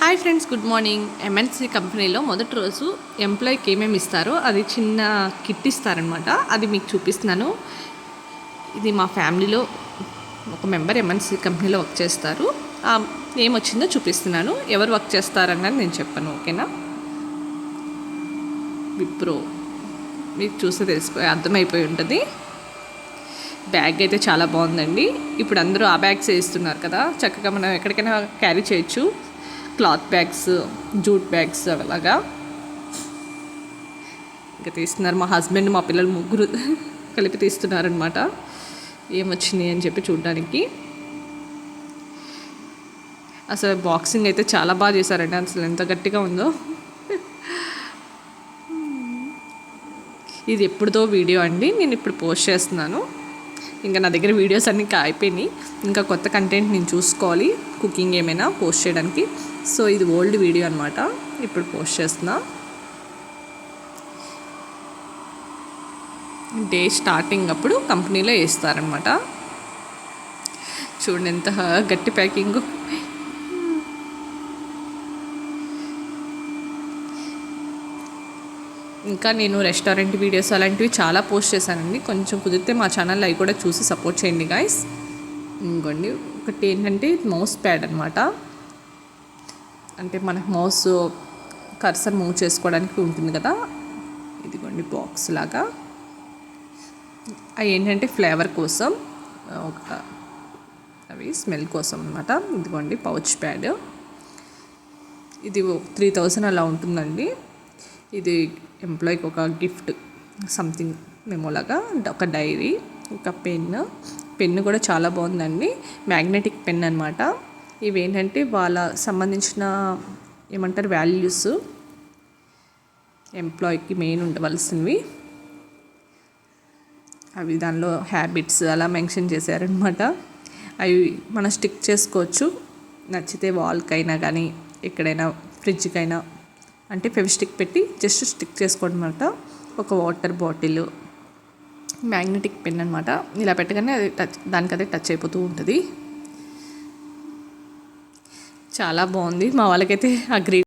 Hi friends, good morning. MNC కంపెనీలో మొదటి రోజు ఎంప్లాయీకి ఏమేమి ఇస్తారో అది చిన్న కిట్ ఇస్తారనమాట. అది మీకు చూపిస్తున్నాను. ఇది మా ఫ్యామిలీలో ఒక మెంబర్ ఎంఎన్సీ కంపెనీలో వర్క్ చేస్తారు. ఏమొచ్చిందో చూపిస్తున్నాను. ఎవరు వర్క్ చేస్తారన్నది నేను చెప్పాను, ఓకేనా. విప్రో మీకు చూస్తే అర్థమైపోయి ఉంటుంది. బ్యాగ్ అయితే చాలా బాగుందండి. ఇప్పుడు అందరూ ఆ బ్యాగ్స్ వేస్తున్నారు కదా, చక్కగా మనం ఎక్కడికైనా క్యారీ చేయొచ్చు. క్లాత్ బ్యాగ్స్, జూట్ బ్యాగ్స్ అలాగా ఇంకా తీస్తున్నారు. మా హస్బెండ్, మా పిల్లలు ముగ్గురు కలిపి తీస్తున్నారనమాట. ఏమొచ్చినాయి అని చెప్పి చూడడానికి. అసలు బాక్సింగ్ అయితే చాలా బాగా చేశారండి. అసలు ఎంత గట్టిగా ఉందో. ఇది ఎప్పుడుదో వీడియో అండి, నేను ఇప్పుడు పోస్ట్ చేస్తున్నాను. ఇంకా నా దగ్గర వీడియోస్ అన్నీ అయిపోయినాయి. ఇంకా కొత్త కంటెంట్ నేను చూసుకోవాలి, కుకింగ్ ఏమైనా పోస్ట్ చేయడానికి. సో ఇది ఓల్డ్ వీడియో అనమాట, ఇప్పుడు పోస్ట్ చేస్తున్నా. డే స్టార్టింగ్ అప్పుడు కంపెనీలో వేస్తారనమాట. చూడండి ఎంత గట్టి ప్యాకింగ్. ఇంకా నేను రెస్టారెంట్ వీడియోస్ అలాంటివి చాలా పోస్ట్ చేశానండి. కొంచెం కుదిరితే మా ఛానల్లో అవి కూడా చూసి సపోర్ట్ చేయండి గాయస్. ఇంకోండి ఒకటి ఏంటంటే మౌస్ ప్యాడ్ అనమాట. అంటే మనకు మౌస్ కర్సర్ మూవ్ చేసుకోవడానికి ఉంటుంది కదా, ఇదిగోండి బాక్స్ లాగా. అవి ఏంటంటే ఫ్లేవర్ కోసం, అవి స్మెల్ కోసం అనమాట. ఇదిగోండి పౌచ్ ప్యాడ్. ఇది 3000 అలా ఉంటుందండి. ఇది ఎంప్లాయీకి ఒక గిఫ్ట్ సంథింగ్ మెమోలాగా. ఒక డైరీ, ఒక పెన్ను కూడా చాలా బాగుందండి. మ్యాగ్నెటిక్ పెన్ అనమాట. ఇవేంటంటే వాళ్ళ సంబంధించిన ఏమంటారు వాల్యూస్, ఎంప్లాయీకి మెయిన్ ఉండవలసినవి అవి దానిలో హ్యాబిట్స్ అలా మెన్షన్ చేశారనమాట. అవి మనం స్టిక్ చేసుకోవచ్చు, నచ్చితే వాల్కైనా కానీ ఎక్కడైనా ఫ్రిడ్జ్కైనా. అంటే ఫెవిస్టిక్ పెట్టి జస్ట్ స్టిక్ చేసుకోవడం అనమాట. ఒక వాటర్ బాటిల్, మ్యాగ్నెటిక్ పెన్ అనమాట. ఇలా పెట్టగానే అది దానికదే టచ్ అయిపోతూ ఉంటుంది. చాలా బాగుంది. మా వాళ్ళకైతే ఆ గ్రీన్